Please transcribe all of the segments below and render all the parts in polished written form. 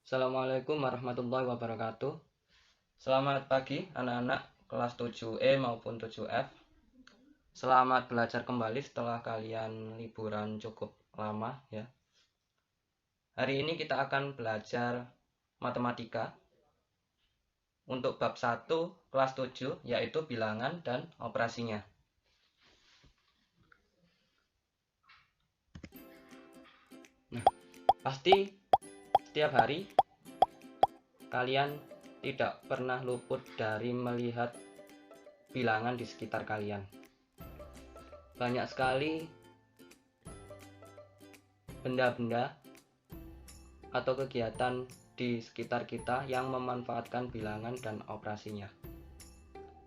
Assalamualaikum warahmatullahi wabarakatuh. Selamat pagi anak-anak kelas 7E maupun 7F. Selamat belajar kembali setelah kalian liburan cukup lama ya. Hari ini kita akan belajar matematika untuk bab 1 kelas 7, yaitu bilangan dan operasinya. Nah, pasti setiap hari kalian tidak pernah luput dari melihat bilangan di sekitar kalian. Banyak sekali benda-benda atau kegiatan di sekitar kita yang memanfaatkan bilangan dan operasinya.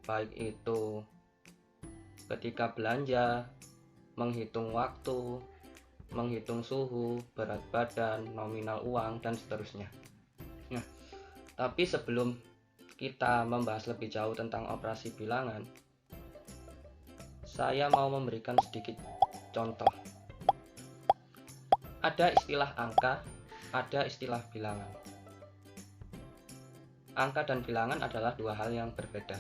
Baik itu ketika belanja, menghitung waktu, menghitung suhu, berat badan, nominal uang, dan seterusnya. Nah, tapi sebelum kita membahas lebih jauh tentang operasi bilangan, saya mau memberikan sedikit contoh. Ada istilah angka, ada istilah bilangan. Angka dan bilangan adalah dua hal yang berbeda.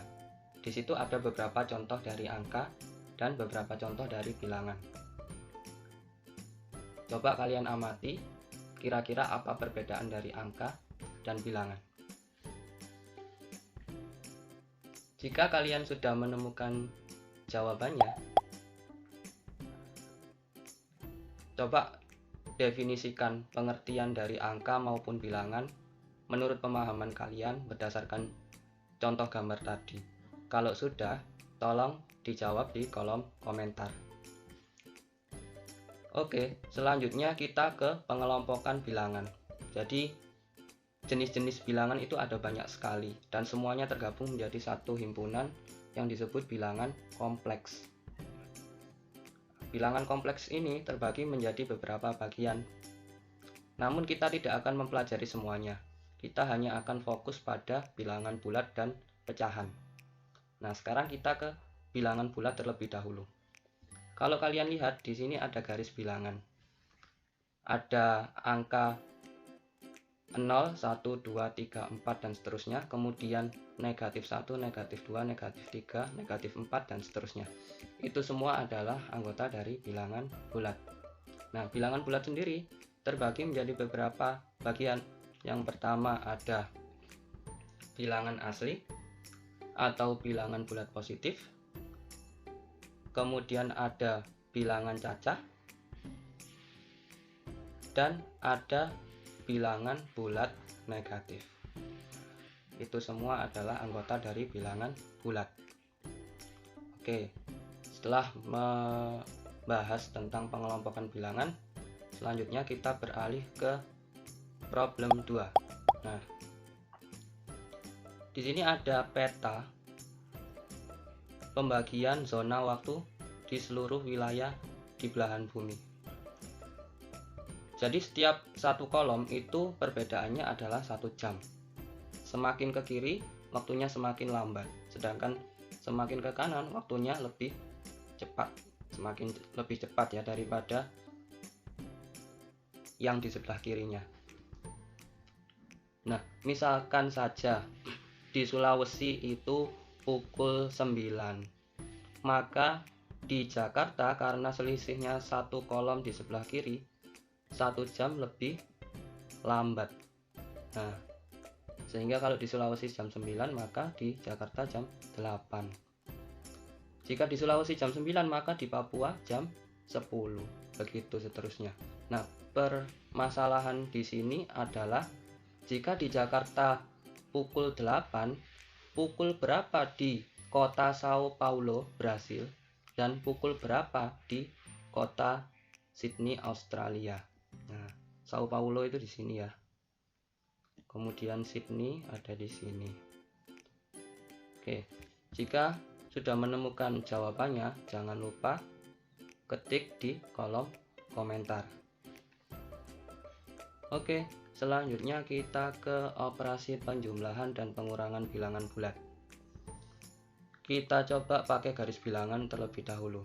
Di situ ada beberapa contoh dari angka dan beberapa contoh dari bilangan. Coba kalian amati, kira-kira apa perbedaan dari angka dan bilangan. Jika kalian sudah menemukan jawabannya, coba definisikan pengertian dari angka maupun bilangan menurut pemahaman kalian berdasarkan contoh gambar tadi. Kalau sudah, tolong dijawab di kolom komentar. Oke, selanjutnya kita ke pengelompokan bilangan. Jadi, jenis-jenis bilangan itu ada banyak sekali dan semuanya tergabung menjadi satu himpunan yang disebut bilangan kompleks. Bilangan kompleks ini terbagi menjadi beberapa bagian. Namun kita tidak akan mempelajari semuanya. Kita hanya akan fokus pada bilangan bulat dan pecahan. Nah, sekarang kita ke bilangan bulat terlebih dahulu. Kalau kalian lihat di sini ada garis bilangan. Ada angka 0, 1, 2, 3, 4 dan seterusnya, kemudian negatif 1, negatif 2, negatif 3, negatif 4 dan seterusnya. Itu semua adalah anggota dari bilangan bulat. Nah, bilangan bulat sendiri terbagi menjadi beberapa bagian. Yang pertama ada bilangan asli atau bilangan bulat positif. Kemudian ada bilangan cacah dan ada bilangan bulat negatif. Itu semua adalah anggota dari bilangan bulat. Oke, setelah membahas tentang pengelompokan bilangan, selanjutnya kita beralih ke problem 2. Nah, di sini ada peta pembagian zona waktu di seluruh wilayah di belahan bumi. Jadi setiap satu kolom itu perbedaannya adalah 1 jam. Semakin ke kiri, waktunya semakin lambat. Sedangkan semakin ke kanan, waktunya lebih cepat. Semakin lebih cepat ya daripada yang di sebelah kirinya. Nah, misalkan saja di Sulawesi itu pukul 9. Maka di Jakarta karena selisihnya satu kolom di sebelah kiri, 1 jam lebih lambat. Nah, sehingga kalau di Sulawesi jam 9, maka di Jakarta jam 8. Jika di Sulawesi jam 9, maka di Papua jam 10. Begitu seterusnya. Nah, permasalahan di sini adalah jika di Jakarta pukul 8, pukul berapa di kota Sao Paulo, Brasil, dan pukul berapa di kota Sydney, Australia. Nah, Sao Paulo itu di sini ya. Kemudian Sydney ada di sini. Oke, jika sudah menemukan jawabannya, jangan lupa ketik di kolom komentar. Oke, selanjutnya kita ke operasi penjumlahan dan pengurangan bilangan bulat. Kita coba pakai garis bilangan terlebih dahulu.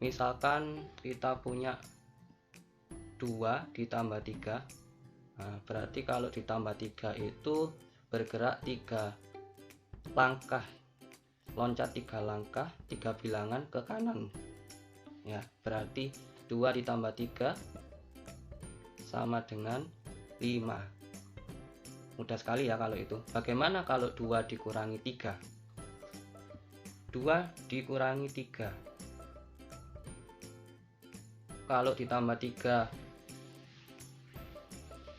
Misalkan kita punya 2 ditambah 3 Nah, berarti kalau ditambah 3 itu bergerak 3 langkah, loncat 3 langkah, 3 bilangan ke kanan. Ya, berarti 2 ditambah 3 sama dengan 5. Mudah sekali ya kalau itu. Bagaimana kalau 2 dikurangi 3? 2 dikurangi 3. Kalau ditambah 3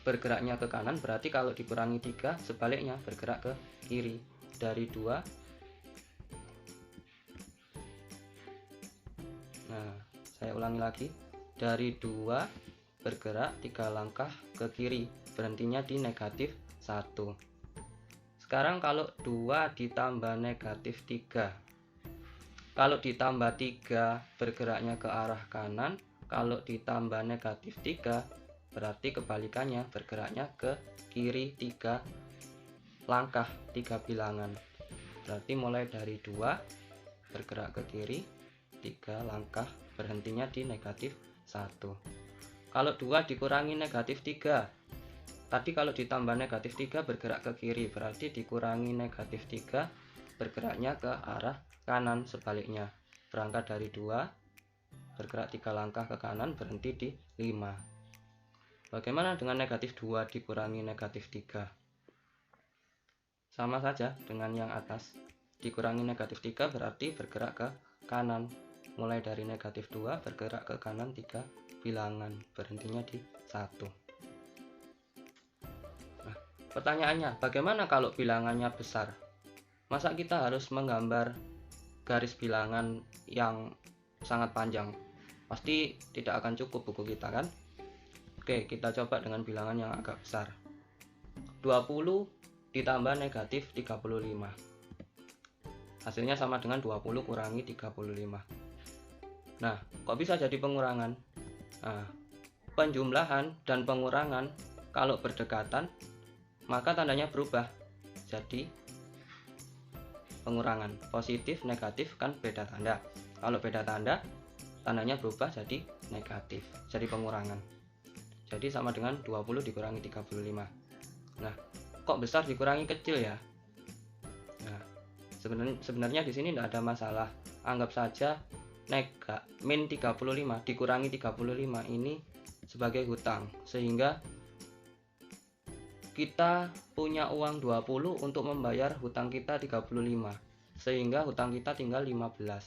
bergeraknya ke kanan, berarti kalau dikurangi 3 sebaliknya bergerak ke kiri. Dari 2, nah saya ulangi lagi, dari 2 bergerak 3 langkah ke kiri, berhentinya di negatif 1. Sekarang kalau 2 ditambah negatif 3, kalau ditambah 3 bergeraknya ke arah kanan, kalau ditambah negatif 3 berarti kebalikannya, bergeraknya ke kiri 3 langkah, 3 bilangan. Berarti mulai dari 2 bergerak ke kiri 3 langkah, berhentinya di negatif 1. Kalau 2 dikurangi negatif 3, tadi kalau ditambah negatif 3 bergerak ke kiri, berarti dikurangi negatif 3 bergeraknya ke arah kanan, sebaliknya berangkat dari 2 bergerak 3 langkah ke kanan, berhenti di 5. Bagaimana dengan negatif 2 dikurangi negatif 3? Sama saja dengan yang atas. Dikurangi negatif 3 berarti bergerak ke kanan. Mulai dari negatif 2 bergerak ke kanan 3 bilangan, berhentinya di 1. Nah, pertanyaannya, bagaimana kalau bilangannya besar? Masa kita harus menggambar garis bilangan yang sangat panjang? Pasti tidak akan cukup buku kita kan? Oke, kita coba dengan bilangan yang agak besar. 20 ditambah negatif 35. Hasilnya sama dengan 20 kurangi 35. Nah, kok bisa jadi pengurangan? Nah, penjumlahan dan pengurangan kalau berdekatan, maka tandanya berubah. Jadi, pengurangan. Positif, negatif kan beda tanda. Kalau beda tanda, tandanya berubah jadi negatif. Jadi pengurangan. Jadi sama dengan 20 dikurangi 35. Nah, kok besar dikurangi kecil ya? Nah, sebenarnya di sini tidak ada masalah. Anggap saja min 35 dikurangi 35 ini sebagai hutang, sehingga kita punya uang 20 untuk membayar hutang kita 35, sehingga hutang kita tinggal 15.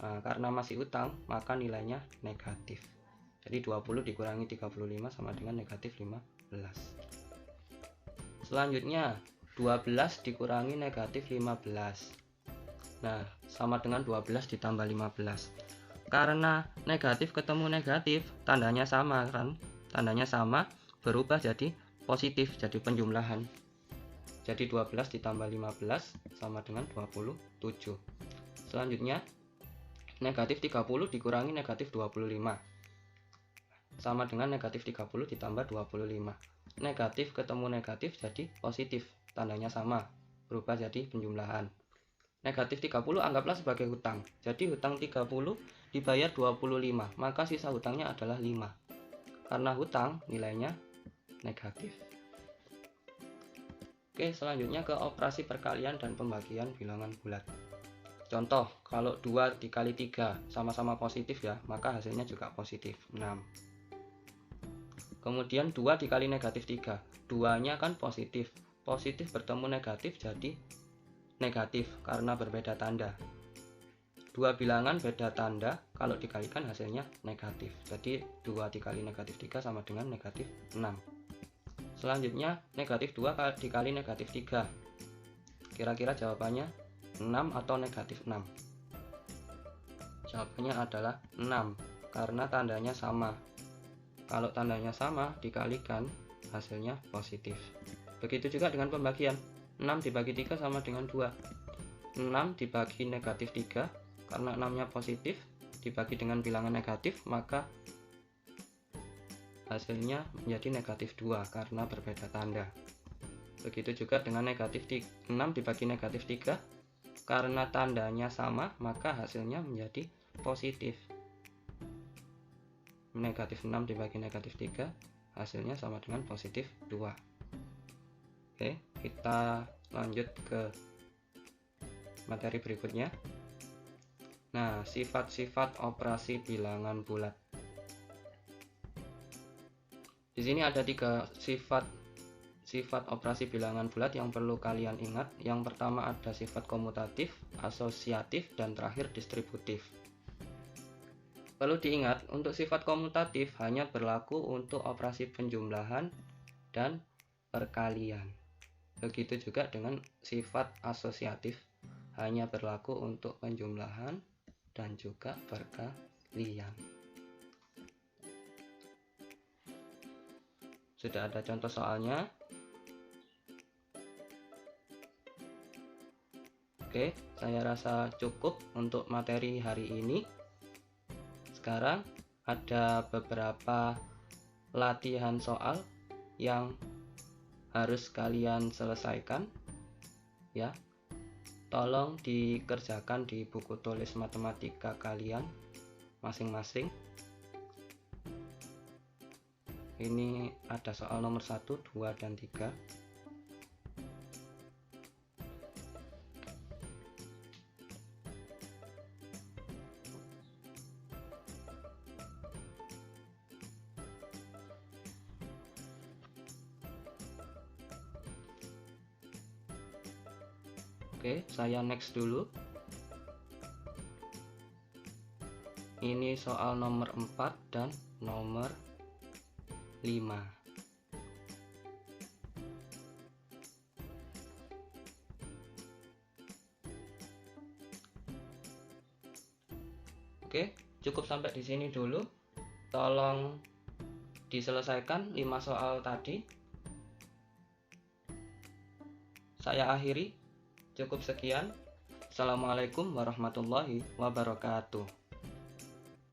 Nah, karena masih hutang, maka nilainya negatif. Jadi 20 dikurangi 35 sama dengan negatif 15. Selanjutnya 12 dikurangi negatif 15. Nah, sama dengan 12 ditambah 15. Karena negatif ketemu negatif, tandanya sama kan? Tandanya sama, berubah jadi positif, jadi penjumlahan. Jadi 12 ditambah 15 sama dengan 27. Selanjutnya negatif 30 dikurangi negatif 25. Sama dengan negatif 30 ditambah 25. Negatif ketemu negatif jadi positif, tandanya sama, berubah jadi penjumlahan. Negatif 30 anggaplah sebagai hutang. Jadi hutang 30 dibayar 25, maka sisa hutangnya adalah 5. Karena hutang nilainya negatif. Oke, selanjutnya ke operasi perkalian dan pembagian bilangan bulat. Contoh, kalau 2 dikali 3 sama-sama positif ya, maka hasilnya juga positif, 6. Kemudian 2 dikali negatif 3, 2-nya kan positif. Positif bertemu negatif jadi negatif karena berbeda tanda. Dua bilangan beda tanda, kalau dikalikan hasilnya negatif. Jadi 2 dikali negatif 3 sama dengan negatif 6. Selanjutnya negatif 2 dikali negatif 3. Kira-kira jawabannya 6 atau negatif 6? Jawabannya adalah 6 karena tandanya sama. Kalau tandanya sama dikalikan hasilnya positif. Begitu juga dengan pembagian. 6 dibagi 3 sama dengan 2. 6 dibagi negatif 3, karena 6-nya positif, dibagi dengan bilangan negatif, maka hasilnya menjadi negatif 2 karena berbeda tanda. Begitu juga dengan negatif 6 dibagi negatif 3, karena tandanya sama, maka hasilnya menjadi positif. Negatif 6 dibagi negatif 3, hasilnya sama dengan positif 2. Oke, kita lanjut ke materi berikutnya. Nah, sifat-sifat operasi bilangan bulat. Di sini ada 3 sifat operasi bilangan bulat yang perlu kalian ingat. Yang pertama ada sifat komutatif, asosiatif, dan terakhir distributif. Perlu diingat, untuk sifat komutatif hanya berlaku untuk operasi penjumlahan dan perkalian. Begitu juga dengan sifat asosiatif, hanya berlaku untuk penjumlahan dan juga perkalian. Sudah ada contoh soalnya. Oke, saya rasa cukup untuk materi hari ini. Sekarang ada beberapa latihan soal yang harus kalian selesaikan ya. Tolong dikerjakan di buku tulis matematika kalian masing-masing. Ini ada soal nomor 1, 2, dan 3. Oke, saya next dulu. Ini soal nomor 4 dan nomor 5. Oke, cukup sampai di sini dulu. Tolong diselesaikan 5 soal tadi. Saya akhiri. Cukup sekian. Assalamualaikum warahmatullahi wabarakatuh.